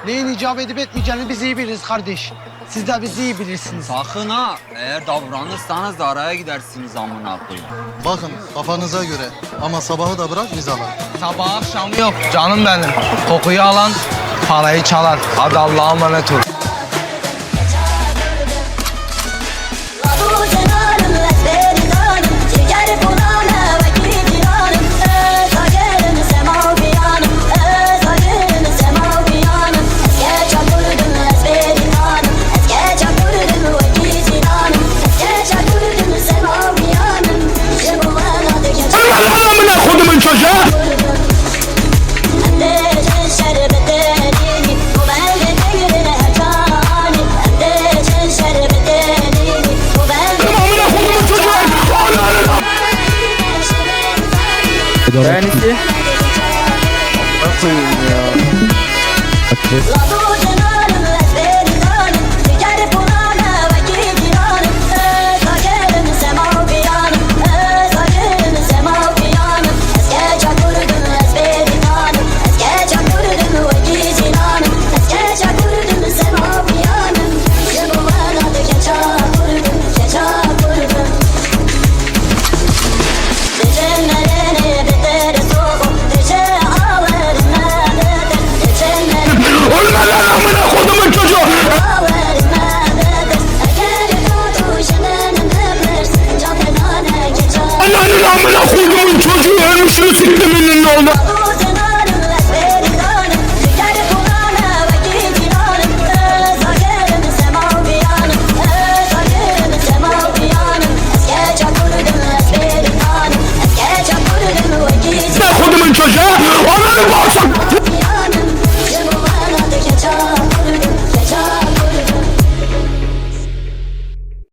Neyin icap edip etmeyeceğini biz iyi biliriz kardeş. Siz de bizi iyi bilirsiniz. Sakın ha. Eğer davranırsanız da araya gidersiniz amına koyayım. Bakın kafanıza göre ama sabahı da bırak biz alalım. Sabah akşamı yok canım benim. Kokuyu alan parayı çalar. Hadi Allah'a emanet ol. Ben ise... Bakmayın ya.